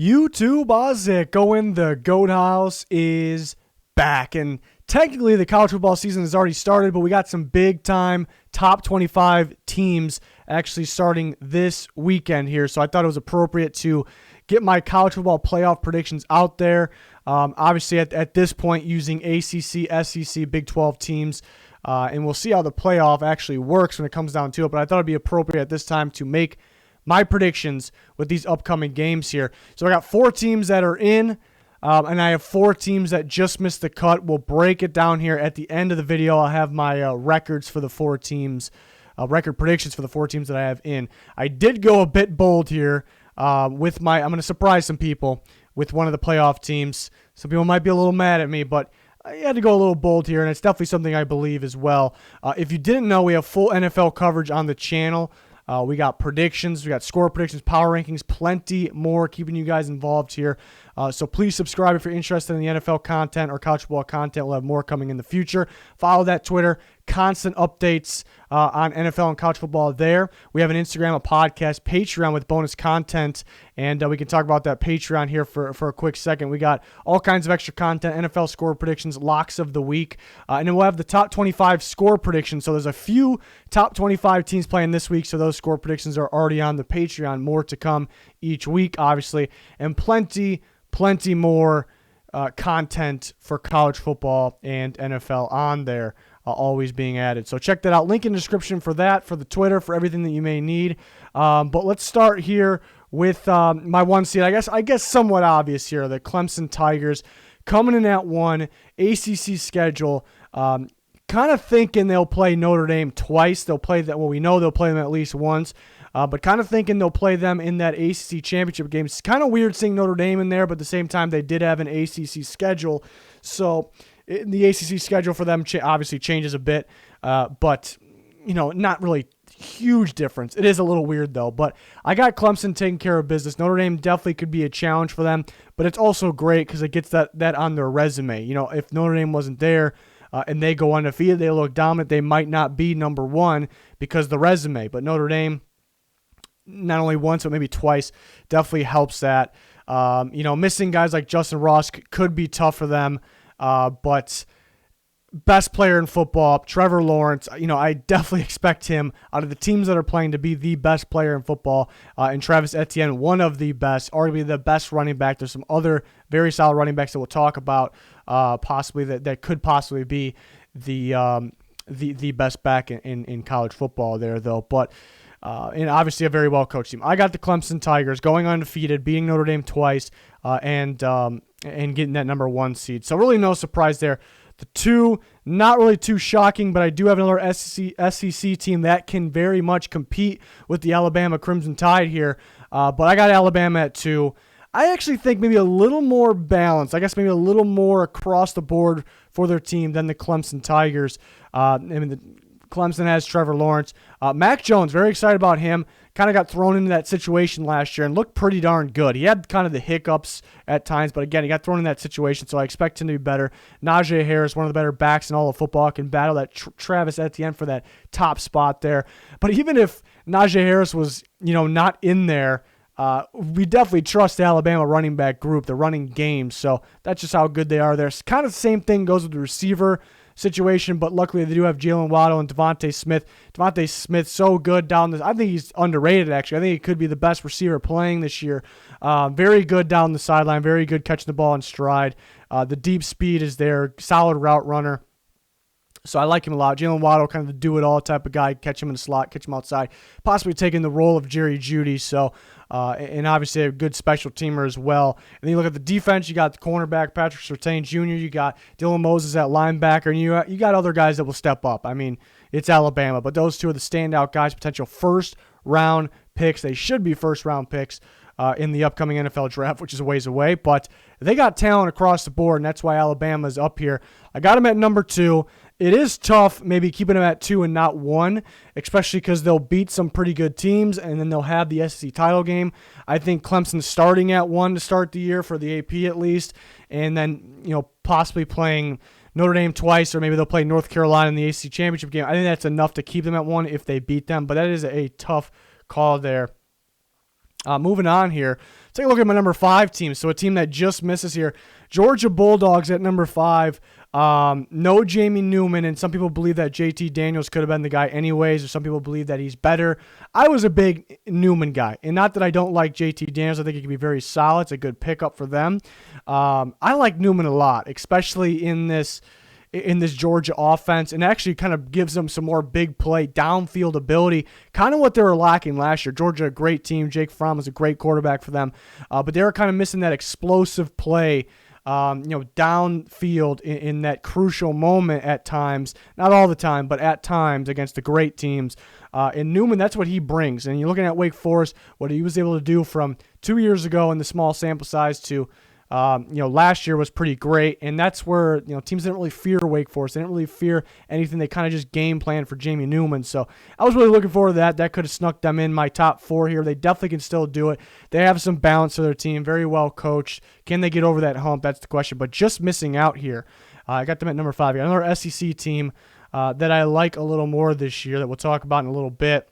YouTube, how's it going? The Goat House is back, and technically the college football season has already started, but we got some big-time top 25 teams actually starting this weekend here, so I thought it was appropriate to get my college football playoff predictions out there. Obviously, at this point, using ACC, SEC, Big 12 teams, and we'll see how the playoff actually works when it comes down to it, but I thought it'd be appropriate at this time to make my predictions with these upcoming games here. So I got 4 teams that are in, and I have 4 teams that just missed the cut. We'll break it down here at the end of the video. I'll have my records for the 4 teams, record predictions for the 4 teams that I have in. I did go a bit bold here with I'm going to surprise some people with one of the playoff teams. Some people might be a little mad at me, but I had to go a little bold here, and it's definitely something I believe as well. If you didn't know, we have full NFL coverage on the channel. We got predictions, we got score predictions, power rankings, plenty more, keeping you guys involved here. So please subscribe if you're interested in the NFL content or college football content. We'll have more coming in the future. Follow that Twitter. Constant updates on NFL and college football there. We have an Instagram, a podcast, Patreon with bonus content, and we can talk about that Patreon here for a quick second. We got all kinds of extra content, NFL score predictions, locks of the week, and then we'll have the top 25 score predictions. So there's a few top 25 teams playing this week, so those score predictions are already on the Patreon. More to come each week, obviously, and plenty more content for college football and NFL on there. Always being added. So check that out. Link in the description for that, for the Twitter, for everything that you may need. But let's start here with my 1 seed. I guess somewhat obvious here. The Clemson Tigers coming in at 1, ACC schedule. Kind of thinking they'll play Notre Dame twice. They'll play that. Well, we know they'll play them at least once. But kind of thinking they'll play them in that ACC championship game. It's kind of weird seeing Notre Dame in there, but at the same time, they did have an ACC schedule. So the ACC schedule for them obviously changes a bit, but not really huge difference. It is a little weird though, but I got Clemson taking care of business. Notre Dame definitely could be a challenge for them, but it's also great because it gets that on their resume. If Notre Dame wasn't there and they go undefeated, they look dominant, they might not be number 1 because of the resume, but Notre Dame, not only once, but maybe twice, definitely helps that. Missing guys like Justin Ross could be tough for them. But best player in football, Trevor Lawrence, I definitely expect him out of the teams that are playing to be the best player in football. And Travis Etienne, one of the best, arguably the best running back. There's some other very solid running backs that we'll talk about, possibly that could possibly be the best back in college football there, though. But and obviously a very well-coached team. I got the Clemson Tigers going undefeated, beating Notre Dame twice, and getting that number 1 seed. So really no surprise there. The 2, not really too shocking, but I do have another SEC team that can very much compete with the Alabama Crimson Tide here. But I got Alabama at 2. I actually think maybe a little more balanced. I guess maybe a little more across the board for their team than the Clemson Tigers. Clemson has Trevor Lawrence. Mac Jones, very excited about him. Kind of got thrown into that situation last year and looked pretty darn good. He had kind of the hiccups at times, but again, he got thrown in that situation, so I expect him to be better. Najee Harris, one of the better backs in all of football, can battle that Travis Etienne for that top spot there. But even if Najee Harris was, not in there, we definitely trust the Alabama running back group, the running game, so that's just how good they are there. It's kind of the same thing goes with the receiver situation, but luckily they do have Jalen Waddle and Devontae Smith. Devontae Smith, so good down this. I think he's underrated, actually. I think he could be the best receiver playing this year. Very good down the sideline, very good catching the ball in stride. The deep speed is there, solid route runner. So I like him a lot. Jalen Waddle, kind of the do-it-all type of guy. Catch him in the slot, catch him outside. Possibly taking the role of Jerry Jeudy. So, and obviously a good special teamer as well. And then you look at the defense. You got the cornerback, Patrick Surtain Jr. You got Dylan Moses at linebacker. And you got other guys that will step up. I mean, it's Alabama. But those 2 are the standout guys, potential first-round picks. They should be first-round picks in the upcoming NFL draft, which is a ways away. But they got talent across the board, and that's why Alabama's up here. I got them at number 2. It is tough maybe keeping them at 2 and not 1, especially because they'll beat some pretty good teams, and then they'll have the SEC title game. I think Clemson's starting at 1 to start the year for the AP at least, and then possibly playing Notre Dame twice, or maybe they'll play North Carolina in the ACC championship game. I think that's enough to keep them at 1 if they beat them, but that is a tough call there. Moving on here take a look at my number 5 team. So a team that just misses here. Georgia Bulldogs at number 5. No Jamie Newman, and some people believe that JT Daniels could have been the guy anyways, or some people believe that he's better. I was a big Newman guy, and not that I don't like JT Daniels. I think he can be very solid. It's a good pickup for them. I like Newman a lot, especially in this Georgia offense, and actually kind of gives them some more big play, downfield ability, kind of what they were lacking last year. Georgia, a great team. Jake Fromm was a great quarterback for them, but they were kind of missing that explosive play, downfield in that crucial moment at times. Not all the time, but at times against the great teams. And Newman, that's what he brings. And you're looking at Wake Forest, what he was able to do from 2 years ago in the small sample size to last year was pretty great, and that's where teams didn't really fear Wake Forest. They didn't really fear anything. They kind of just game planned for Jamie Newman. So I was really looking forward to that. That could have snuck them in my top 4 here. They definitely can still do it. They have some balance to their team, very well coached. Can they get over that hump? That's the question. But just missing out here. I got them at number 5. I got another SEC team that I like a little more this year that we'll talk about in a little bit.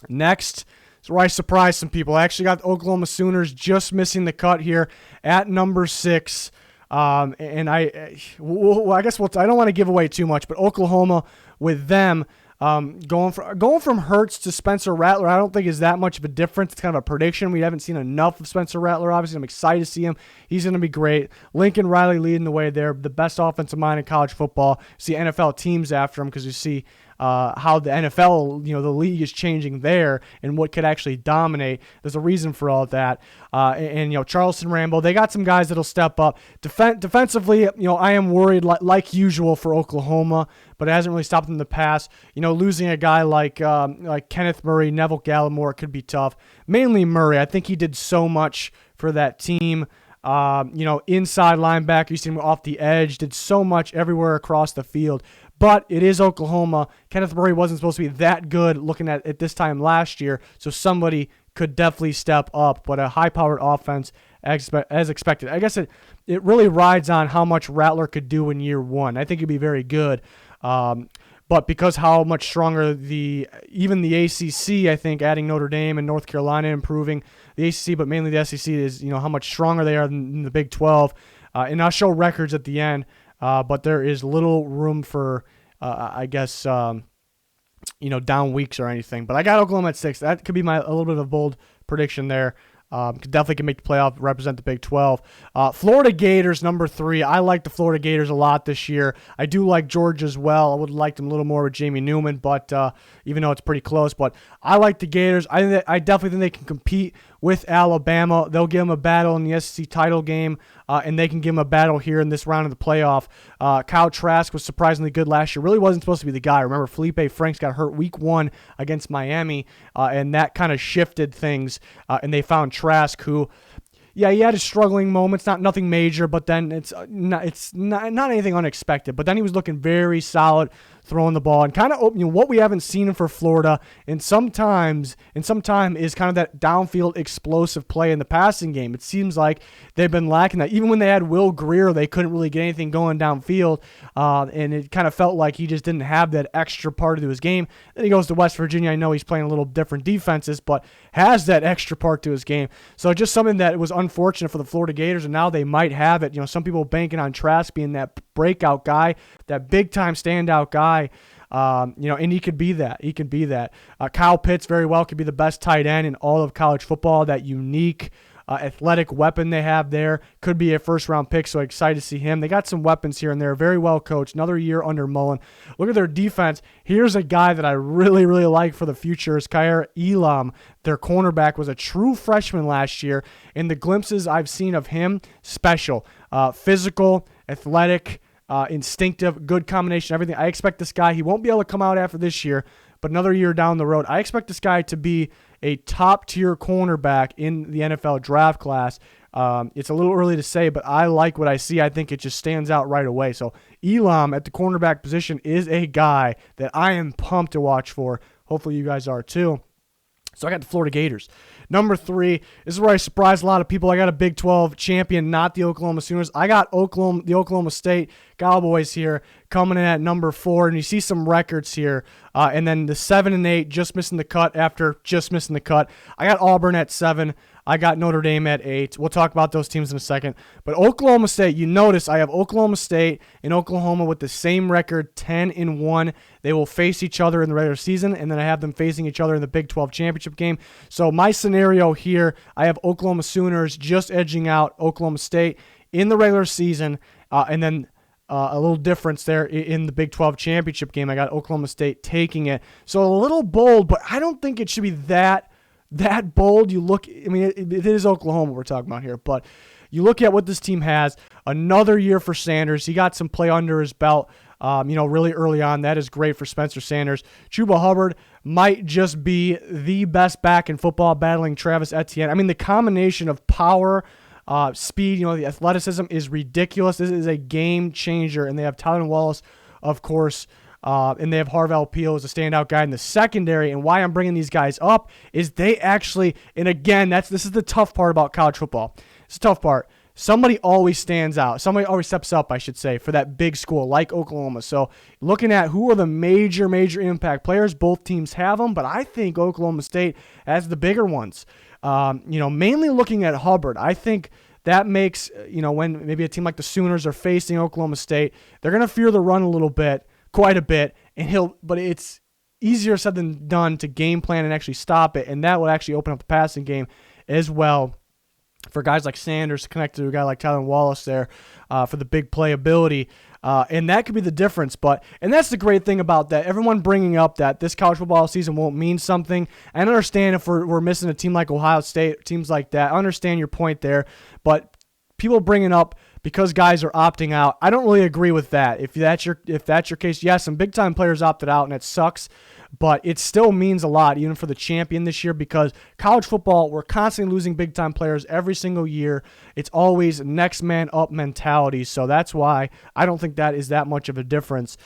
Next, where I surprised some people. I actually got the Oklahoma Sooners just missing the cut here at number 6. And I guess I don't want to give away too much, but Oklahoma with them going from Hurts to Spencer Rattler, I don't think is that much of a difference. It's kind of a prediction. We haven't seen enough of Spencer Rattler. Obviously, I'm excited to see him. He's going to be great. Lincoln Riley leading the way there, the best offensive mind in college football. See NFL teams after him because you see how the NFL, the league is changing there and what could actually dominate. There's a reason for all of that. And Charleston Rambo, they got some guys that'll step up. Defensively, I am worried like usual for Oklahoma, but it hasn't really stopped them in the past. Losing a guy like Kenneth Murray, Neville Gallimore, could be tough. Mainly Murray. I think he did so much for that team. Inside linebacker, you see him off the edge, did so much everywhere across the field. But it is Oklahoma. Kenneth Murray wasn't supposed to be that good looking at this time last year, so somebody could definitely step up. But a high-powered offense as expected. I guess it really rides on how much Rattler could do in year 1. I think he'd be very good. But because how much stronger even the ACC, I think, adding Notre Dame and North Carolina improving the ACC, but mainly the SEC is, how much stronger they are than the Big 12. And I'll show records at the end. But there is little room for, down weeks or anything. But I got Oklahoma at 6. That could be a little bit of a bold prediction there. Definitely can make the playoff, represent the Big 12. Florida Gators, number 3. I like the Florida Gators a lot this year. I do like Georgia as well. I would have liked them a little more with Jamie Newman, but even though it's pretty close. But I like the Gators. I definitely think they can compete with Alabama. They'll give them a battle in the SEC title game, and they can give them a battle here in this round of the playoff. Kyle Trask was surprisingly good last year. Really wasn't supposed to be the guy. Remember, Felipe Franks got hurt week 1 against Miami, and that kind of shifted things, and they found Trask, who, he had his struggling moments, nothing major, but then it's not anything unexpected. But then he was looking very solid throwing the ball, and kind of what we haven't seen for Florida in some time is kind of that downfield explosive play in the passing game. It seems like they've been lacking that. Even when they had Will Grier, they couldn't really get anything going downfield, and it kind of felt like he just didn't have that extra part to his game. Then he goes to West Virginia. I know he's playing a little different defenses, but has that extra part to his game. So just something that was unfortunate for the Florida Gators, and now they might have it. Some people banking on Trask being that breakout guy, that big-time standout guy, and he could be that. Kyle Pitts very well could be the best tight end in all of college football. That unique athletic weapon they have there could be a first-round pick, so excited to see him. They got some weapons here and there, very well coached. Another year under Mullen. Look at their defense. Here's a guy that I really, really like for the future is Kaiir Elam. Their cornerback was a true freshman last year, and the glimpses I've seen of him, special. Physical, athletic, instinctive, good combination, everything. I expect this guy, he won't be able to come out after this year, but another year down the road, I expect this guy to be a top-tier cornerback in the NFL draft class. It's a little early to say, but I like what I see. I think it just stands out right away. So Elam at the cornerback position is a guy that I am pumped to watch for. Hopefully you guys are too. So I got the Florida Gators. Number 3, this is where I surprised a lot of people. I got a Big 12 champion, not the Oklahoma Sooners. I got the Oklahoma State Cowboys here coming in at number 4, and you see some records here. And then the 7-8, just missing the cut after just missing the cut. I got Auburn at 7. I got Notre Dame at 8. We'll talk about those teams in a second. But Oklahoma State, you notice I have Oklahoma State and Oklahoma with the same record, 10-1. They will face each other in the regular season, and then I have them facing each other in the Big 12 championship game. So my scenario here, I have Oklahoma Sooners just edging out Oklahoma State in the regular season, and then a little difference there in the Big 12 championship game. I got Oklahoma State taking it. So a little bold, but I don't think it should be that bold. You look, I mean, it is Oklahoma we're talking about here, but you look at what this team has. Another year for Sanders. He got some play under his belt, really early on. That is great for Spencer Sanders. Chuba Hubbard might just be the best back in football, battling Travis Etienne. I mean, the combination of power, speed, the athleticism is ridiculous. This is a game changer, and they have Tyler Wallace, of course, and they have Harvell Peel as a standout guy in the secondary. And why I'm bringing these guys up is they actually, and again, this is the tough part about college football. It's the tough part. Somebody always stands out. Somebody always steps up, I should say, for that big school like Oklahoma. So looking at who are the major impact players, both teams have them, but I think Oklahoma State has the bigger ones. Mainly looking at Hubbard. I think that makes, when maybe a team like the Sooners are facing Oklahoma State, they're going to fear the run quite a bit, but it's easier said than done to game plan and actually stop it, and that would actually open up the passing game as well for guys like Sanders connected to a guy like Tyler Wallace there for the big playability. And that could be the difference. And that's the great thing about that. Everyone bringing up that this college football season won't mean something. I understand if we're missing a team like Ohio State, teams like that. I understand your point there. But people bringing up because guys are opting out, I don't really agree with that. If that's your case, yes, some big-time players opted out, and it sucks. But it still means a lot, even for the champion this year, because college football, we're constantly losing big-time players every single year. It's always next man up mentality, so that's why I don't think that is that much of a difference.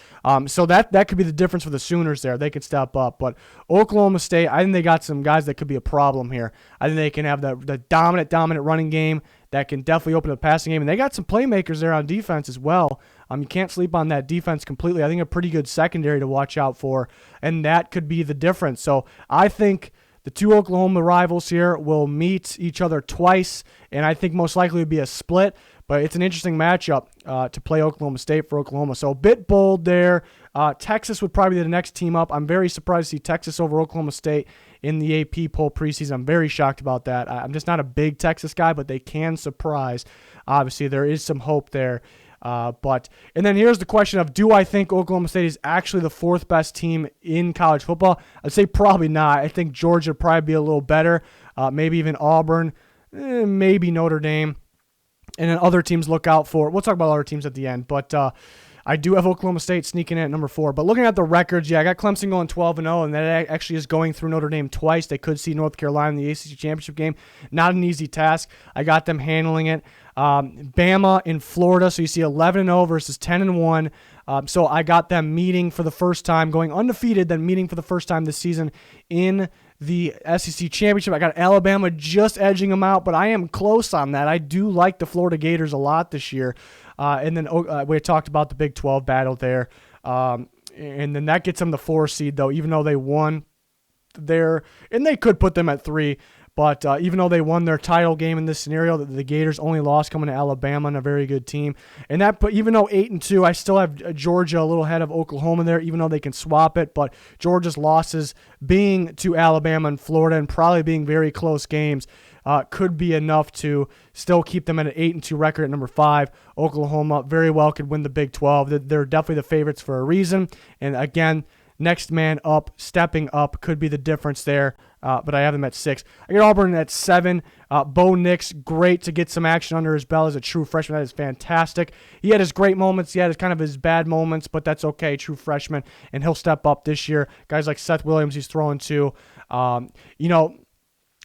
So that could be the difference for the Sooners there. They could step up. But Oklahoma State, I think they got some guys that could be a problem here. I think they can have the dominant running game that can definitely open the passing game, and they got some playmakers there on defense as well. You can't sleep on that defense completely. I think a pretty good secondary to watch out for, and that could be the difference. So I think the two Oklahoma rivals here will meet each other twice, and I think most likely it would be a split, but it's an interesting matchup to play Oklahoma State for Oklahoma. So a bit bold there. Texas would probably be the next team up. I'm very surprised to see Texas over Oklahoma State in the AP poll preseason. I'm very shocked about that. I'm just not a big Texas guy, but they can surprise. Obviously, there is some hope there. And then here's the question of, do I think Oklahoma State is actually the fourth best team in college football? I'd say probably not. I think Georgia would probably be a little better. Maybe even Auburn, maybe Notre Dame. And then other teams look out for. We'll talk about other teams at the end. But I do have Oklahoma State sneaking in at number 4. But looking at the records, I got Clemson going 12-0, and that actually is going through Notre Dame twice. They could see North Carolina in the ACC championship game. Not an easy task. I got them handling it. Bama in Florida, so you see 11-0 versus 10-1. So I got them meeting for the first time, going undefeated, then meeting for the first time this season in the SEC championship. I got Alabama just edging them out, but I am close on that. I do like the Florida Gators a lot this year. And then we talked about the Big 12 battle there. And then that gets them the 4 seed, though, even though they won there. And they could put them at 3. But even though they won their title game in this scenario, the Gators only lost coming to Alabama and a very good team. And but even though 8-2, I still have Georgia a little ahead of Oklahoma there, even though they can swap it. But Georgia's losses being to Alabama and Florida and probably being very close games could be enough to still keep them at an 8-2 record at number 5. Oklahoma very well could win the Big 12. They're definitely the favorites for a reason. And again, next man up, stepping up could be the difference there. But I have them at 6. I got Auburn at 7. Bo Nix, great to get some action under his belt as a true freshman. That is fantastic. He had his great moments. He had his bad moments, but that's okay. True freshman, and he'll step up this year. Guys like Seth Williams, he's throwing to.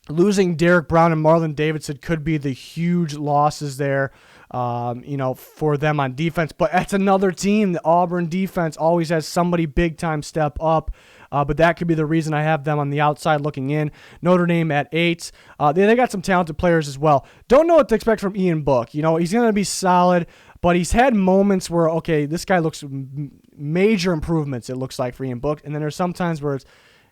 Losing Derek Brown and Marlon Davidson could be the huge losses there. For them on defense. But that's another team. The Auburn defense always has somebody big-time step up. But that could be the reason I have them on the outside looking in. Notre Dame at 8. They got some talented players as well. Don't know what to expect from Ian Book. He's going to be solid, but he's had moments where, okay, this guy looks major improvements, it looks like, for Ian Book. And then there's some times where it's,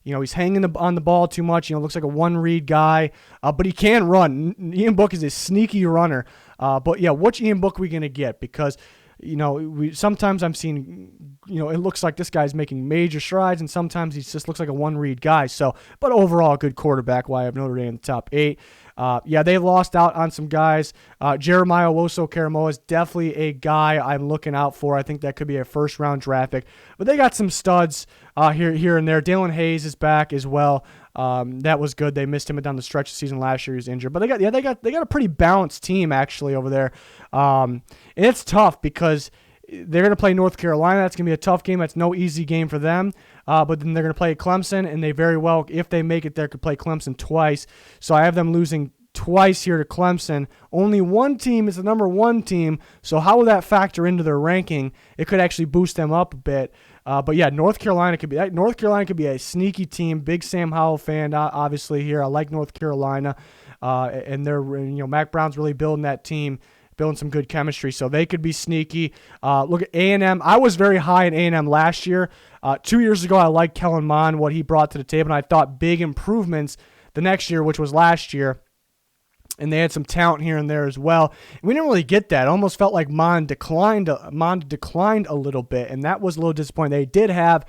He's hanging on the ball too much. Looks like a one-read guy, but he can run. Ian Book is a sneaky runner. But yeah, which Ian Book are we going to get? Because, sometimes I'm seeing, it looks like this guy's making major strides, and sometimes he just looks like a one-read guy. So, but overall, a good quarterback. Why I have Notre Dame in the top 8. They lost out on some guys. Jeremiah Owusu-Koramoah is definitely a guy I'm looking out for. I think that could be a first-round draft pick. But they got some studs here and there. Dalen Hayes is back as well. That was good. They missed him down the stretch of the season last year. He was injured, but they got a pretty balanced team actually over there. And it's tough because they're going to play North Carolina. That's going to be a tough game. That's no easy game for them. But then they're going to play Clemson, and they very well, if they make it there, could play Clemson twice. So I have them losing twice here to Clemson. Only one team is the number 1 team, so how will that factor into their ranking? It could actually boost them up a bit. But yeah, North Carolina could be a sneaky team. Big Sam Howell fan, obviously here. I like North Carolina, and they're Mac Brown's really building that team, building some good chemistry, so they could be sneaky. Look at A&M. I was very high in A&M last year. 2 years ago, I liked Kellen Mond, what he brought to the table, and I thought big improvements the next year, which was last year. And they had some talent here and there as well. And we didn't really get that. It almost felt like Mond declined a little bit, and that was a little disappointing. They did have,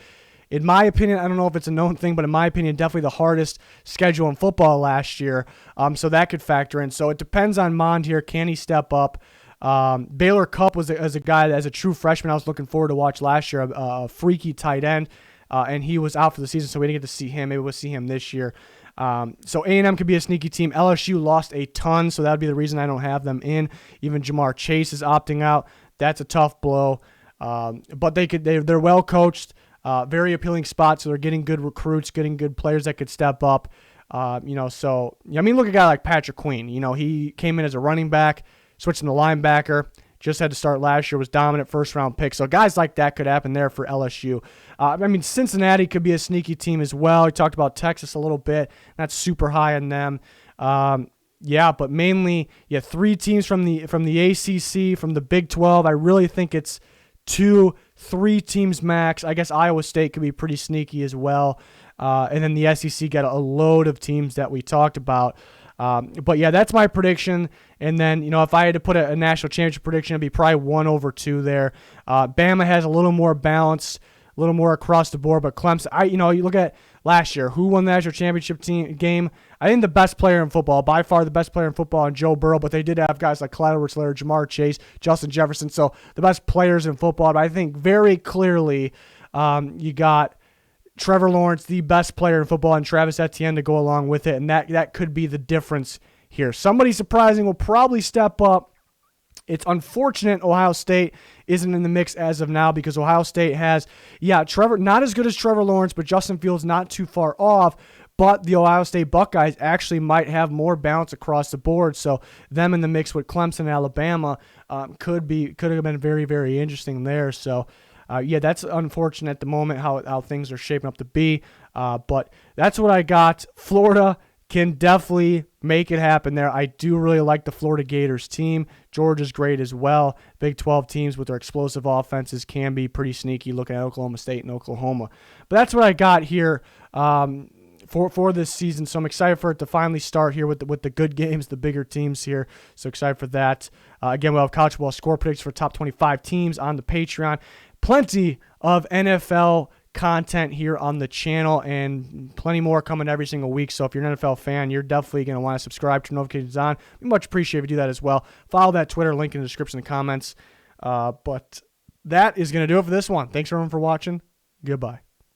in my opinion, I don't know if it's a known thing, but in my opinion, definitely the hardest schedule in football last year. So that could factor in. So it depends on Mond here. Can he step up? Baylor Cupp was as a guy, as a true freshman, I was looking forward to watch last year, a freaky tight end, and he was out for the season, so we didn't get to see him. Maybe we'll see him this year. So A&M could be a sneaky team. LSU lost a ton, so that would be the reason I don't have them in. Even Jamar Chase is opting out. That's a tough blow. But they're well coached, very appealing spot, so they're getting good recruits, getting good players that could step up. Look at a guy like Patrick Queen. He came in as a running back, switched into linebacker. Just had to start last year, was dominant first-round pick. So guys like that could happen there for LSU. Cincinnati could be a sneaky team as well. We talked about Texas a little bit. Not super high on them. But mainly, 3 teams from the ACC, from the Big 12. I really think it's 2-3 teams max. I guess Iowa State could be pretty sneaky as well. And then the SEC got a load of teams that we talked about. That's my prediction. And then, if I had to put a national championship prediction, it'd be probably 1/2 there. Bama has a little more balance, a little more across the board, but Clemson, you look at last year, who won the national championship game? I think the best player in football, by far the best player in football, and Joe Burrow, but they did have guys like Clyde Edwards-Helaire, Jamar Chase, Justin Jefferson, so the best players in football. But I think very clearly you got Trevor Lawrence, the best player in football, and Travis Etienne to go along with it, and that could be the difference here. Somebody surprising will probably step up. It's unfortunate Ohio State isn't in the mix as of now because Ohio State has, Trevor, not as good as Trevor Lawrence, but Justin Fields not too far off. But the Ohio State Buckeyes actually might have more balance across the board. So them in the mix with Clemson and Alabama could have been very, very interesting there. So that's unfortunate at the moment how things are shaping up to be. But that's what I got. Florida can definitely make it happen there. I do really like the Florida Gators team. Georgia's great as well. Big 12 teams with their explosive offenses can be pretty sneaky, looking at Oklahoma State and Oklahoma. But that's what I got here for this season. So I'm excited for it to finally start here with the good games, the bigger teams here. So excited for that. Again, we'll have college football score predictions for top 25 teams on the Patreon. Plenty of NFL content here on the channel and plenty more coming every single week. So if you're an NFL fan, you're definitely going to want to subscribe to notifications on. We much appreciate if you do that as well. Follow that Twitter link in the description and comments. But that is going to do it for this one. Thanks everyone for watching. Goodbye.